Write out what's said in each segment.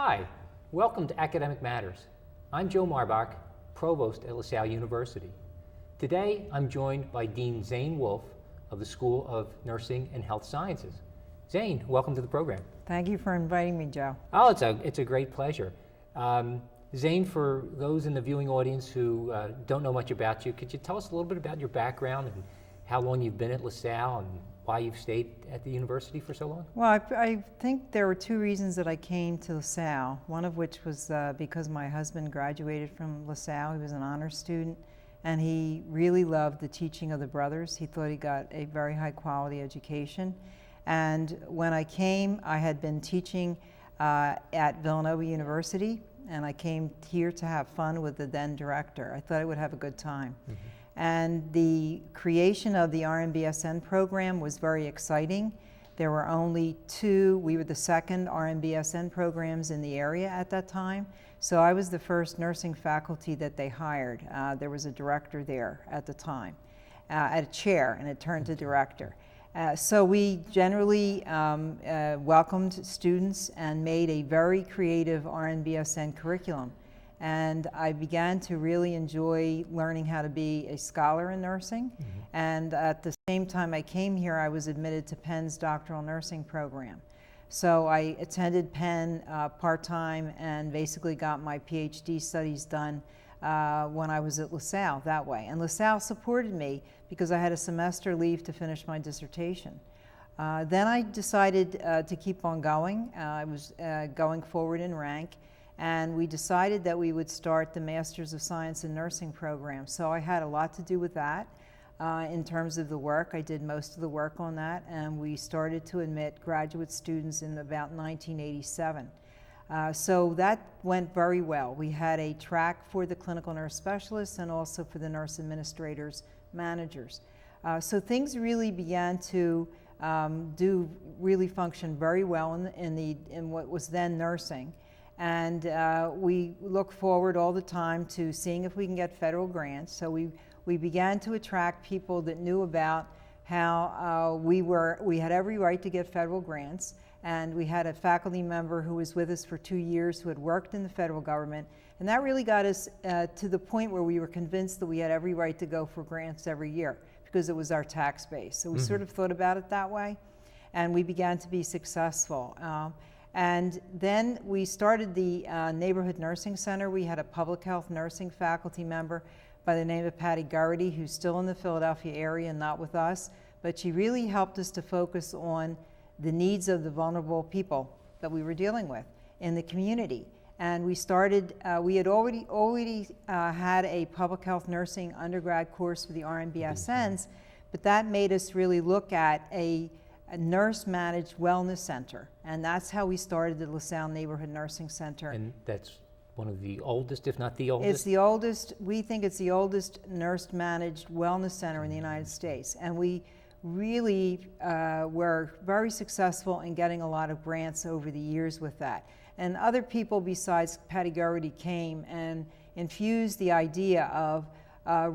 Hi, welcome to Academic Matters. I'm Joe Marbach, Provost at LaSalle University. Today, I'm joined by Dean Zane Wolf of the School of Nursing and Health Sciences. Zane, welcome to the program. Thank you for inviting me, Joe. Oh, it's a great pleasure. Zane, for those in the viewing audience who don't know much about you, could you tell us a little bit about your background and how long you've been at LaSalle and why you've stayed at the university for so long? Well, I think there were two reasons that I came to LaSalle, one of which was because my husband graduated from LaSalle. He was an honors student, and he really loved the teaching of the brothers. He thought he got a very high quality education. And when I came, I had been teaching at Villanova University, and I came here to have fun with the then director. I thought I would have a good time. Mm-hmm. And the creation of the RNBSN program was very exciting. There were only two. We were the second RNBSN programs in the area at that time. So I was the first nursing faculty that they hired. There was a director there at the time, at a chair, and it turned to director. So we generally welcomed students and made a very creative RNBSN curriculum. And I began to really enjoy learning how to be a scholar in nursing. Mm-hmm. And at the same time I came here, I was admitted to Penn's doctoral nursing program. So I attended Penn part-time and basically got my PhD studies done when I was at LaSalle that way. And LaSalle supported me because I had a semester leave to finish my dissertation. Then I decided to keep on going. I was going forward in rank. And we decided that we would start the Masters of Science in Nursing program. So I had a lot to do with that in terms of the work. I did most of the work on that, and we started to admit graduate students in about 1987. So that went very well. We had a track for the clinical nurse specialists and also for the nurse administrators, managers. So things really began to really function very well in what was then nursing. And we look forward all the time to seeing if we can get federal grants. So we began to attract people that knew about how we had every right to get federal grants. And we had a faculty member who was with us for 2 years who had worked in the federal government. And that really got us to the point where we were convinced that we had every right to go for grants every year because it was our tax base. So we sort of thought about it that way. And we began to be successful. And then we started the Neighborhood Nursing Center. We had a public health nursing faculty member by the name of Patty Garrity, who's still in the Philadelphia area and not with us, but she really helped us to focus on the needs of the vulnerable people that we were dealing with in the community. And we started, we had already had a public health nursing undergrad course for the RNBSNs, but that made us really look at a nurse-managed wellness center, and that's how we started the LaSalle Neighborhood Nursing Center. And that's one of the oldest, if not the oldest? It's the oldest, we think it's the oldest nurse-managed wellness center in the United States, and we really were very successful in getting a lot of grants over the years with that. And other people besides Patty Garrity came and infused the idea of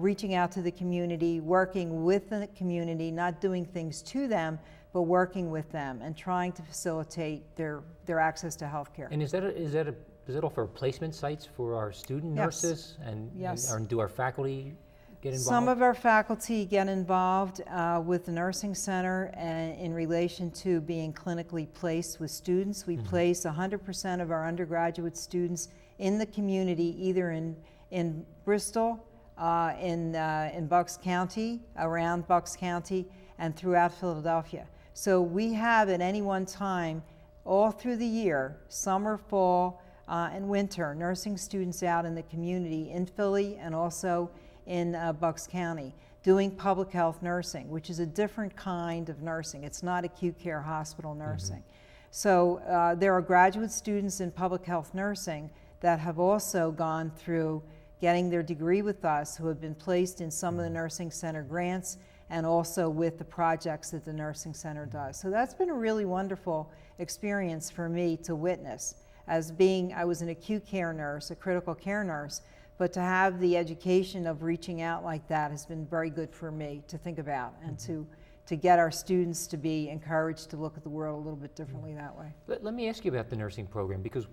reaching out to the community, working with the community, not doing things to them, but working with them and trying to facilitate their access to health care. And does that offer placement sites for our student nurses? Yes. And do our faculty get involved? Some of our faculty get involved with the nursing center in relation to being clinically placed with students. We place 100% of our undergraduate students in the community, either in Bristol, in Bucks County, around Bucks County, and throughout Philadelphia. So we have at any one time, all through the year, summer, fall, and winter, nursing students out in the community in Philly and also in Bucks County doing public health nursing, which is a different kind of nursing. It's not acute care hospital nursing. So there are graduate students in public health nursing that have also gone through getting their degree with us, who have been placed in some of the nursing center grants and also with the projects that the nursing center does. So that's been a really wonderful experience for me to witness. I was an acute care nurse, a critical care nurse, but to have the education of reaching out like that has been very good for me to think about and to get our students to be encouraged to look at the world a little bit differently that way. Let me ask you about the nursing program, because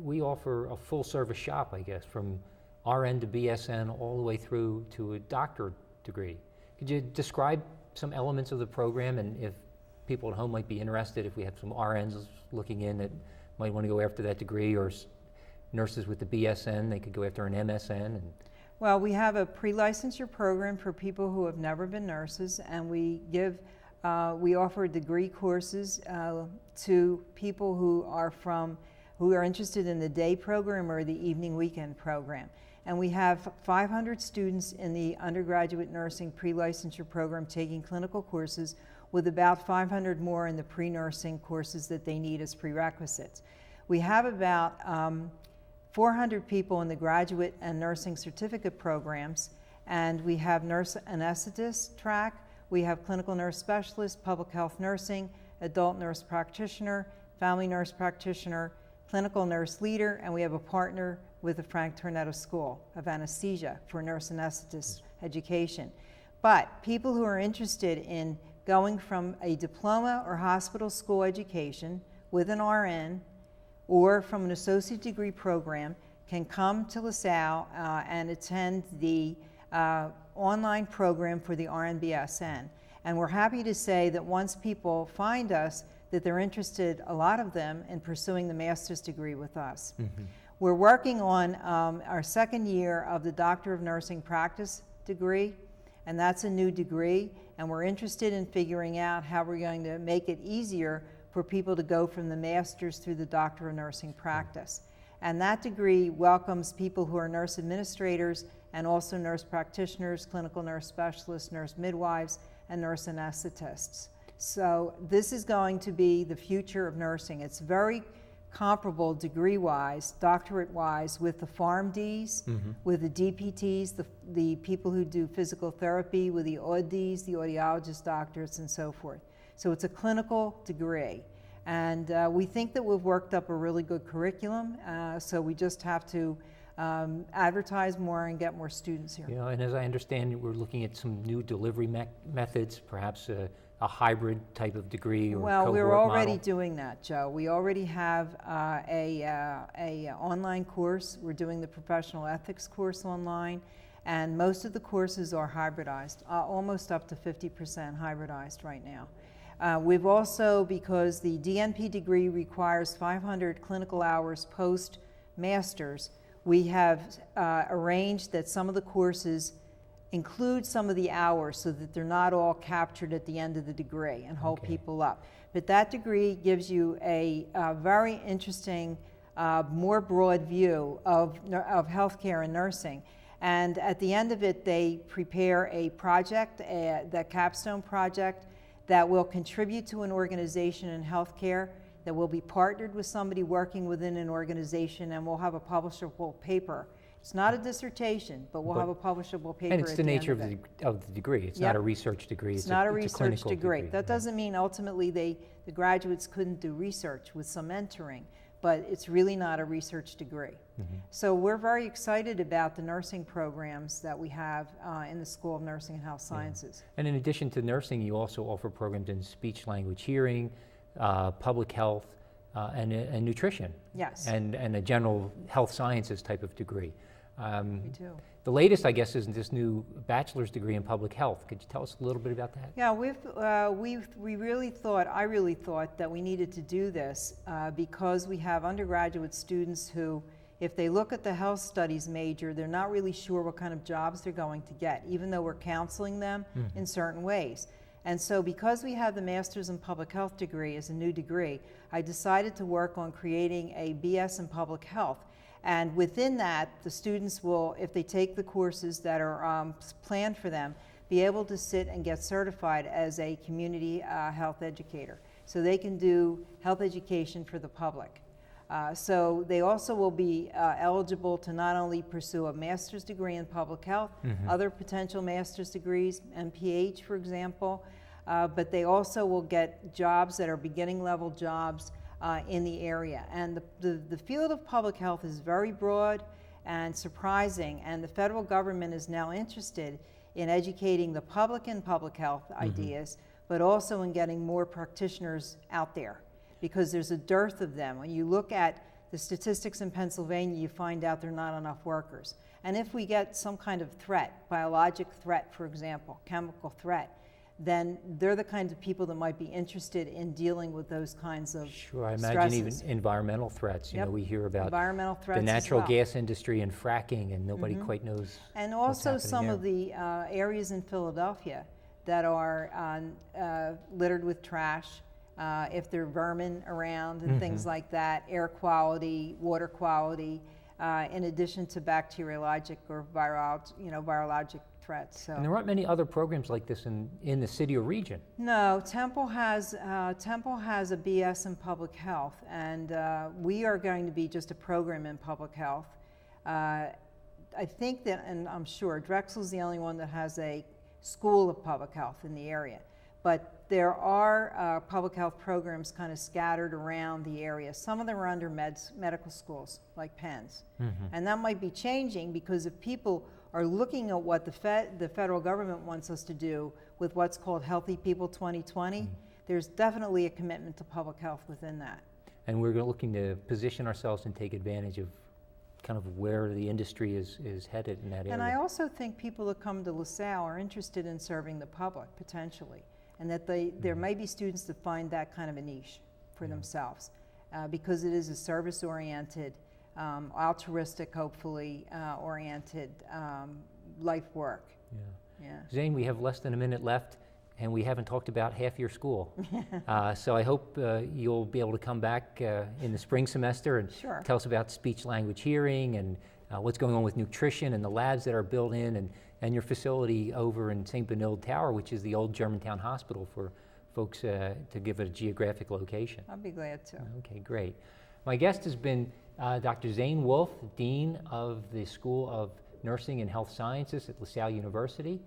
we offer a full-service shop, I guess, from RN to BSN all the way through to a doctorate degree. Could you describe some elements of the program, and if people at home might be interested, if we have some RNs looking in that might want to go after that degree, or nurses with the BSN, they could go after an MSN? Well, we have a pre-licensure program for people who have never been nurses, and we offer degree courses to people who are interested in the day program or the evening weekend program. And we have 500 students in the undergraduate nursing pre-licensure program taking clinical courses, with about 500 more in the pre-nursing courses that they need as prerequisites. We have about 400 people in the graduate and nursing certificate programs, and we have nurse anesthetist track, we have clinical nurse specialist, public health nursing, adult nurse practitioner, family nurse practitioner, clinical nurse leader, and we have a partner with the Frank Tornetto School of Anesthesia for nurse anesthetist education. But people who are interested in going from a diploma or hospital school education with an RN or from an associate degree program can come to LaSalle and attend the online program for the RN-BSN. And we're happy to say that once people find us, that they're interested, a lot of them, in pursuing the master's degree with us. Mm-hmm. We're working on our second year of the Doctor of Nursing Practice degree, and that's a new degree, and we're interested in figuring out how we're going to make it easier for people to go from the master's through the Doctor of Nursing Practice. And that degree welcomes people who are nurse administrators and also nurse practitioners, clinical nurse specialists, nurse midwives, and nurse anesthetists. So this is going to be the future of nursing. It's very comparable degree-wise, doctorate-wise, with the PharmDs, mm-hmm. with the DPTs, the people who do physical therapy, with the AUDs, the audiologist doctors, and so forth. So it's a clinical degree. And we think that we've worked up a really good curriculum, so we just have to advertise more and get more students here. Yeah, and as I understand, we're looking at some new delivery methods, perhaps a hybrid type of degree or well, we're already model. Doing that, Joe. We already have a online course. We're doing the professional ethics course online, and most of the courses are hybridized, almost up to 50% hybridized right now. We've also, because the DNP degree requires 500 clinical hours post-masters, we have arranged that some of the courses include some of the hours so that they're not all captured at the end of the degree and hold people up. But that degree gives you a very interesting, more broad view of healthcare and nursing. And at the end of it, they prepare a project, the capstone project, that will contribute to an organization in healthcare, that will be partnered with somebody working within an organization, and we'll have a publishable paper. It's not a dissertation, but we'll have a publishable paper. And it's the nature of the degree. It's not a research degree. It's not a research degree. That doesn't mean ultimately the graduates couldn't do research with some mentoring, but it's really not a research degree. Mm-hmm. So we're very excited about the nursing programs that we have in the School of Nursing and Health Sciences. And in addition to nursing, you also offer programs in speech, language, hearing, public health, and nutrition. Yes. And a general health sciences type of degree. We do. The latest, I guess, is this new bachelor's degree in public health. Could you tell us a little bit about that? Yeah, I really thought that we needed to do this because we have undergraduate students who, if they look at the health studies major, they're not really sure what kind of jobs they're going to get, even though we're counseling them mm-hmm. in certain ways. And so because we have the Master's in Public Health degree as a new degree, I decided to work on creating a BS in Public Health. And within that, the students will, if they take the courses that are planned for them, be able to sit and get certified as a community health educator. So they can do health education for the public. So they also will be eligible to not only pursue a master's degree in public health, mm-hmm. other potential master's degrees, MPH for example, but they also will get jobs that are beginning level jobs in the area. And the field of public health is very broad and surprising, and the federal government is now interested in educating the public in public health mm-hmm. ideas, but also in getting more practitioners out there, because there's a dearth of them. When you look at the statistics in Pennsylvania, you find out there are not enough workers. And if we get some kind of threat, biologic threat, for example, chemical threat, then they're the kinds of people that might be interested in dealing with those kinds of Sure, I imagine stresses. even environmental threats. You Yep. know, we hear about Environmental threats the as natural well. gas industry and fracking, and nobody quite knows. And what's also happening some there. of the areas in Philadelphia that are littered with trash, if there are vermin around and things like that, air quality, water quality, in addition to bacteriologic or virologic threats. So. And there aren't many other programs like this in the city or region. No, Temple has a BS in public health, and we are going to be just a program in public health. I think that, and I'm sure, Drexel's the only one that has a school of public health in the area. But there are public health programs kind of scattered around the area. Some of them are under medical schools, like Penn's. And that might be changing because if people are looking at what the federal government wants us to do with what's called Healthy People 2020, there's definitely a commitment to public health within that. And we're looking to position ourselves and take advantage of kind of where the industry is headed in that area. And I also think people that come to LaSalle are interested in serving the public, potentially. And that there may be students that find that kind of a niche for themselves because it is a service-oriented, altruistic, hopefully, oriented life work. Yeah. Zane, we have less than a minute left, and we haven't talked about half your school. So I hope you'll be able to come back in the spring semester and tell us about speech language hearing and what's going on with nutrition and the labs that are built in, and your facility over in St. Benilde Tower, which is the old Germantown Hospital, for folks to give it a geographic location. I'll be glad to. Okay, great. My guest has been Dr. Zane Wolf, Dean of the School of Nursing and Health Sciences at LaSalle University.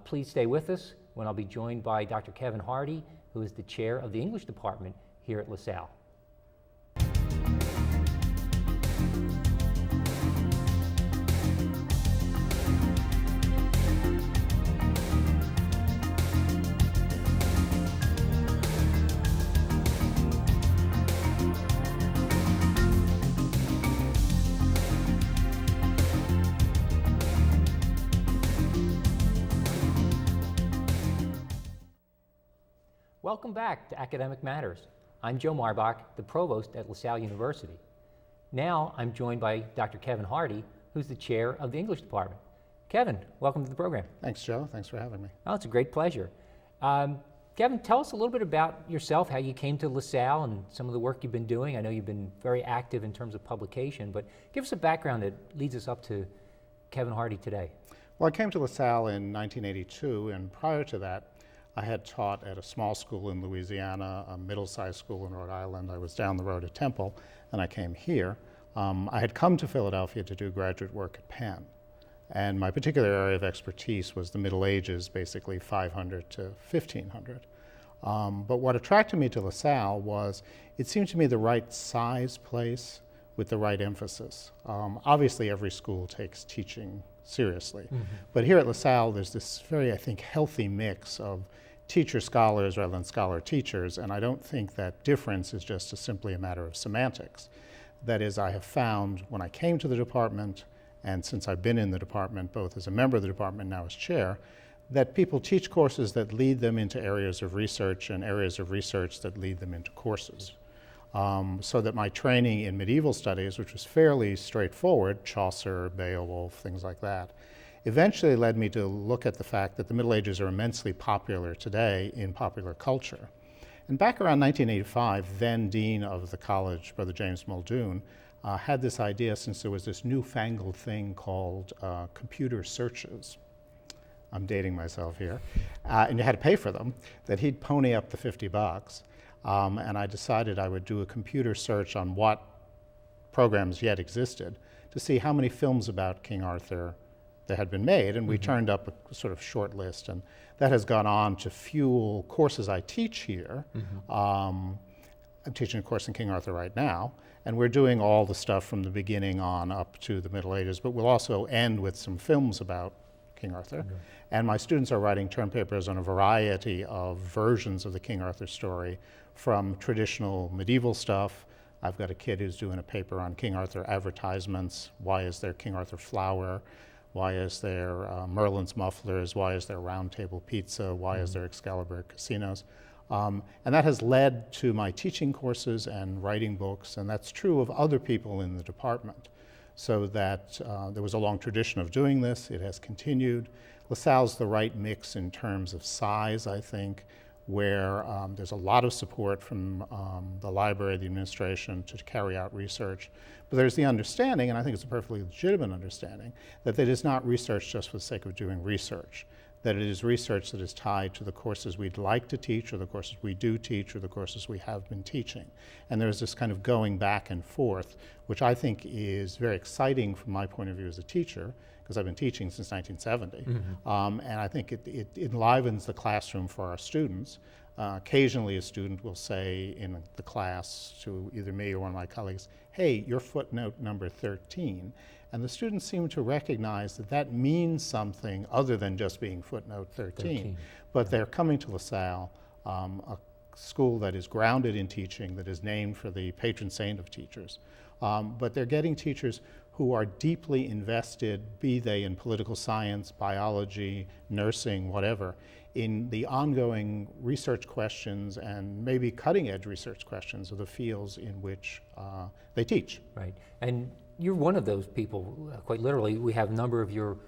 Please stay with us when I'll be joined by Dr. Kevin Harty, who is the chair of the English department here at LaSalle. Welcome back to Academic Matters. I'm Joe Marbach, the Provost at LaSalle University. Now I'm joined by Dr. Kevin Harty, who's the chair of the English department. Kevin, welcome to the program. Thanks, Joe. Thanks for having me. Oh, it's a great pleasure. Kevin, tell us a little bit about yourself, how you came to LaSalle and some of the work you've been doing. I know you've been very active in terms of publication, but give us a background that leads us up to Kevin Harty today. Well, I came to LaSalle in 1982, and prior to that, I had taught at a small school in Louisiana, a middle-sized school in Rhode Island. I was down the road at Temple, and I came here. I had come to Philadelphia to do graduate work at Penn, and my particular area of expertise was the Middle Ages, basically 500 to 1500. But what attracted me to LaSalle was it seemed to me the right size place with the right emphasis. Obviously, every school takes teaching seriously, but here at LaSalle, there's this very, I think, healthy mix of teacher-scholars rather than scholar-teachers, and I don't think that difference is just simply a matter of semantics. That is, I have found when I came to the department, and since I've been in the department, both as a member of the department and now as chair, that people teach courses that lead them into areas of research and areas of research that lead them into courses. So that my training in medieval studies, which was fairly straightforward, Chaucer, Beowulf, things like that, eventually led me to look at the fact that the Middle Ages are immensely popular today in popular culture. And back around 1985, then Dean of the college, Brother James Muldoon, had this idea, since there was this newfangled thing called computer searches. I'm dating myself here. And you had to pay for them, that he'd pony up the $50. And I decided I would do a computer search on what programs yet existed to see how many films about King Arthur there had been made, and we turned up a sort of short list, and that has gone on to fuel courses I teach here. I'm teaching a course in King Arthur right now, and we're doing all the stuff from the beginning on up to the Middle Ages, but we'll also end with some films about King Arthur. And my students are writing term papers on a variety of versions of the King Arthur story, from traditional medieval stuff I've got a kid who's doing a paper on King Arthur advertisements. Why is there King Arthur flour? Why is there Merlin's mufflers? Why is there Round Table Pizza? Why is there Excalibur casinos? And that has led to my teaching courses and writing books, and that's true of other people in the department. So that there was a long tradition of doing this. It has continued. LaSalle's the right mix in terms of size, I think, where there's a lot of support from the library, the administration, to carry out research. But there's the understanding, and I think it's a perfectly legitimate understanding, that it is not research just for the sake of doing research, that it is research that is tied to the courses we'd like to teach, or the courses we do teach, or the courses we have been teaching. And there's this kind of going back and forth, which I think is very exciting from my point of view as a teacher, because I've been teaching since 1970. And I think it enlivens the classroom for our students. Occasionally a student will say in the class to either me or one of my colleagues, hey, your footnote number 13. And the students seem to recognize that that means something other than just being footnote 13. But they're coming to LaSalle, a school that is grounded in teaching, that is named for the patron saint of teachers. But they're getting teachers who are deeply invested, be they in political science, biology, nursing, whatever, in the ongoing research questions and maybe cutting-edge research questions of the fields in which they teach. Right, and you're one of those people, quite literally. We have a number of your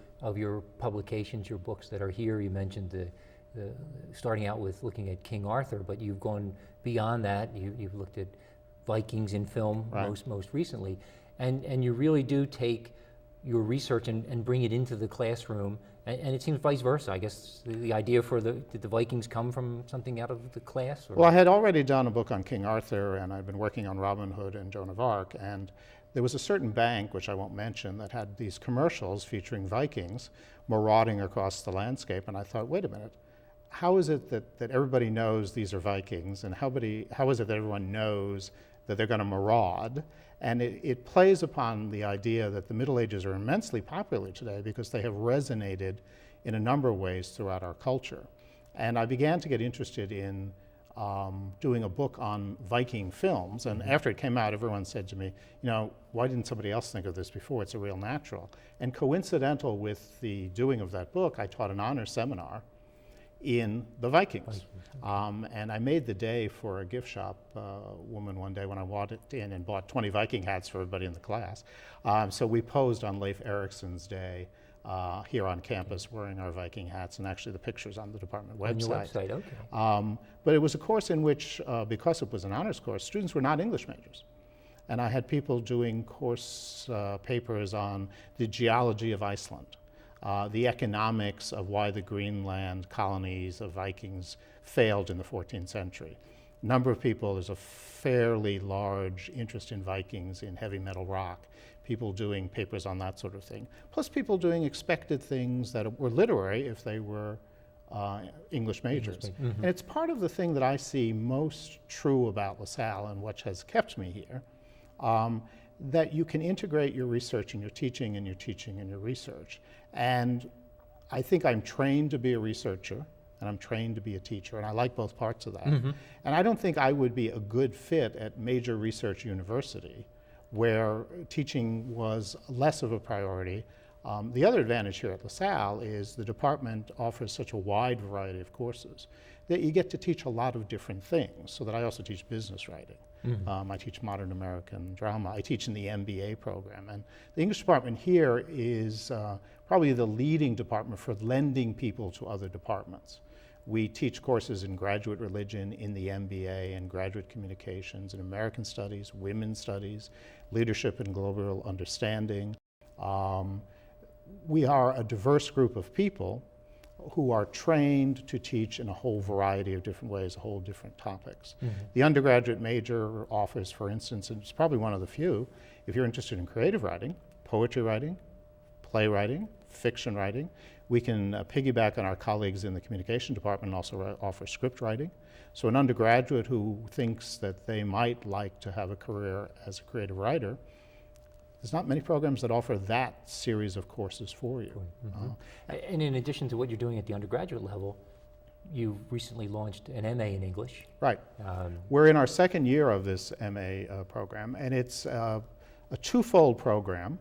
publications, your books that are here. You mentioned the starting out with looking at King Arthur, but you've gone beyond that. You've looked at Vikings in film, right, most recently. And you really do take your research and bring it into the classroom, and it seems vice versa. I guess the idea for did the Vikings come from something out of the class? Or? Well, I had already done a book on King Arthur, and I'd been working on Robin Hood and Joan of Arc, and there was a certain bank, which I won't mention, that had these commercials featuring Vikings marauding across the landscape, and I thought, wait a minute, how is it that everybody knows these are Vikings, and how is it that everyone knows that they're going to maraud? And it plays upon the idea that the Middle Ages are immensely popular today because they have resonated in a number of ways throughout our culture. And I began to get interested in doing a book on Viking films. And after it came out, everyone said to me, you know, why didn't somebody else think of this before? It's a real natural. And coincidental with the doing of that book, I taught an honor seminar in the Vikings. And I made the day for a gift shop woman one day when I walked in and bought 20 Viking hats for everybody in the class. So we posed on Leif Erikson's day here on campus wearing our Viking hats, and actually the picture's on the department website. On your website, okay. But it was a course in which, because it was an honors course, students were not English majors. And I had people doing course papers on the geology of Iceland, the economics of why the Greenland colonies of Vikings failed in the 14th century. A number of people, there's a fairly large interest in Vikings in heavy metal rock, people doing papers on that sort of thing, plus people doing expected things that were literary if they were English majors. And it's part of the thing that I see most true about LaSalle and what has kept me here, that you can integrate your research and your teaching and your teaching and your research. And I think I'm trained to be a researcher and I'm trained to be a teacher, and I like both parts of that. And I don't think I would be a good fit at major research university where teaching was less of a priority. The other advantage here at LaSalle is the department offers such a wide variety of courses that you get to teach a lot of different things, so that I also teach business writing. I teach modern American drama. I teach in the MBA program. And the English department here is probably the leading department for lending people to other departments. We teach courses in graduate religion, in the MBA, and graduate communications, in American studies, women's studies, leadership and global understanding. We are a diverse group of people who are trained to teach in a whole variety of different ways, a whole different topics. The undergraduate major offers, for instance, and it's probably one of the few, if you're interested in creative writing, poetry writing, playwriting, fiction writing, we can piggyback on our colleagues in the communication department and also offer script writing. So an undergraduate who thinks that they might like to have a career as a creative writer, there's not many programs that offer that series of courses for you. And in addition to what you're doing at the undergraduate level, you recently launched an MA in English. Right. We're in our second year of this MA program, and it's a twofold program.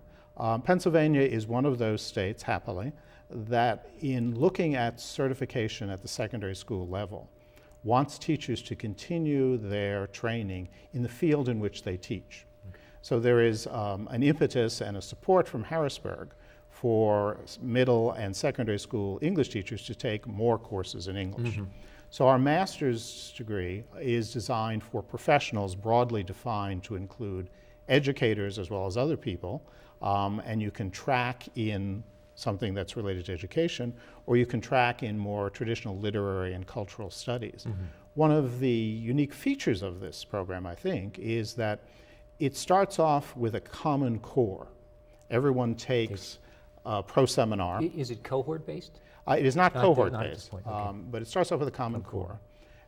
Pennsylvania is one of those states, happily, that in looking at certification at the secondary school level, wants teachers to continue their training in the field in which they teach. Okay. So there is an impetus and a support from Harrisburg for middle and secondary school English teachers to take more courses in English. Mm-hmm. So our master's degree is designed for professionals broadly defined to include educators as well as other people, and you can track in something that's related to education, or you can track in more traditional literary and cultural studies. Mm-hmm. One of the unique features of this program, I think, is that it starts off with a common core. Everyone takes a pro-seminar. Is it cohort-based? It is not cohort-based, okay. But it starts off with a common core.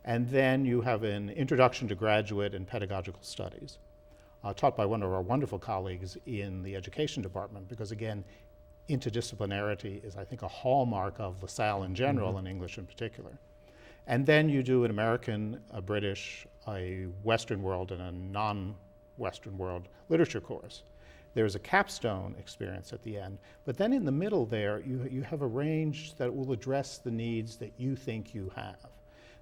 And then you have an introduction to graduate and pedagogical studies, taught by one of our wonderful colleagues in the education department, because again, interdisciplinarity is, I think, a hallmark of LaSalle in general, mm-hmm. and English in particular. And then you do an American, a British, a Western world, and a non-Western world literature course. There's a capstone experience at the end, but then in the middle there, you have a range that will address the needs that you think you have.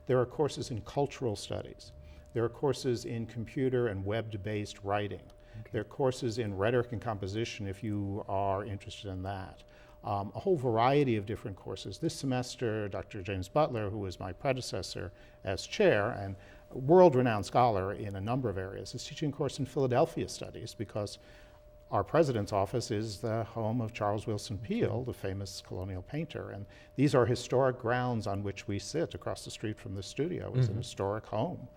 There are courses in cultural studies. There are courses in computer and web-based writing. Okay. There are courses in rhetoric and composition if you are interested in that. A whole variety of different courses. This semester, Dr. James Butler, who was my predecessor as chair and world-renowned scholar in a number of areas, is teaching a course in Philadelphia studies because our president's office is the home of Charles Willson Peale, the famous colonial painter. And these are historic grounds on which we sit across the street from the studio. It's an historic home.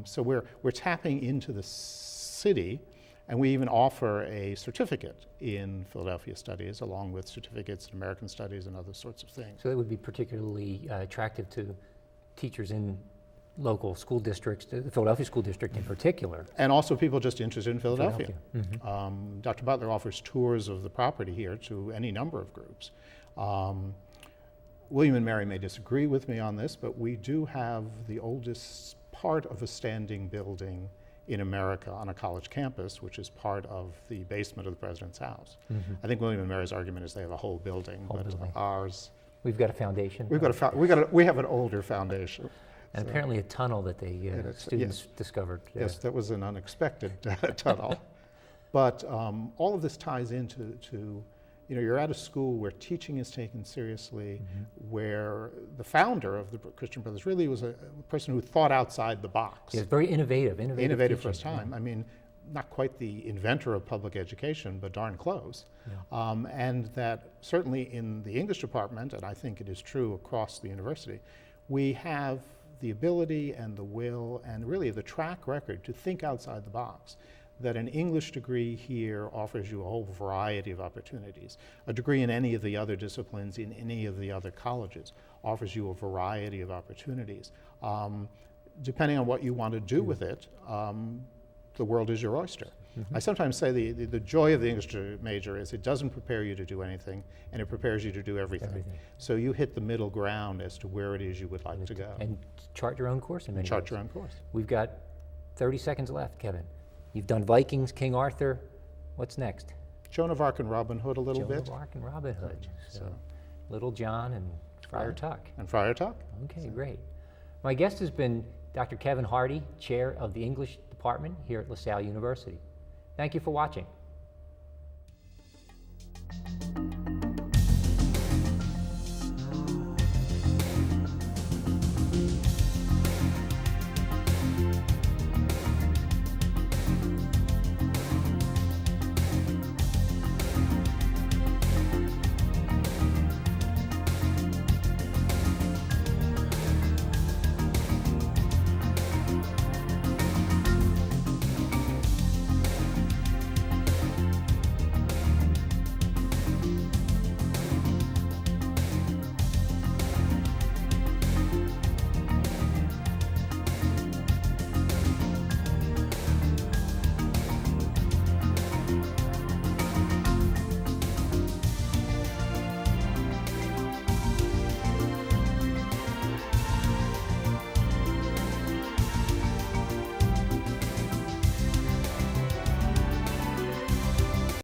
So we're tapping into the city, and we even offer a certificate in Philadelphia studies along with certificates in American studies and other sorts of things. So that would be particularly attractive to teachers in local school districts, the Philadelphia School District in particular. And also people just interested in Philadelphia. Mm-hmm. Dr. Butler offers tours of the property here to any number of groups. William and Mary may disagree with me on this, but we do have the oldest part of a standing building in America on a college campus, which is part of the basement of the president's house. Mm-hmm. I think William and Mary's argument is they have a whole building, ours... We've got a foundation. We have an older foundation. And so, apparently a tunnel that the students discovered. Yes, that was an unexpected tunnel. But all of this ties into, you're at a school where teaching is taken seriously, mm-hmm. where the founder of the Christian Brothers really was a person who thought outside the box. Yeah, very innovative for his time. Yeah. I mean, not quite the inventor of public education, but darn close. Yeah. And that certainly in the English department, and I think it is true across the university, we have the ability and the will and really the track record to think outside the box. That an English degree here offers you a whole variety of opportunities. A degree in any of the other disciplines in any of the other colleges offers you a variety of opportunities. Depending on what you want to do with it, the world is your oyster. Mm-hmm. I sometimes say the joy of the English major is it doesn't prepare you to do anything, and it prepares you to do everything. So you hit the middle ground as to where it is you would like to go. And chart your own course in many ways. Your own course. We've got 30 seconds left, Kevin. You've done Vikings, King Arthur. What's next? Joan of Arc and Robin Hood a little bit. Joan of Arc and Robin Hood. So Little John and Friar Tuck. And Friar Tuck. Okay, great. My guest has been Dr. Kevin Harty, Chair of the English Department here at LaSalle University. Thank you for watching.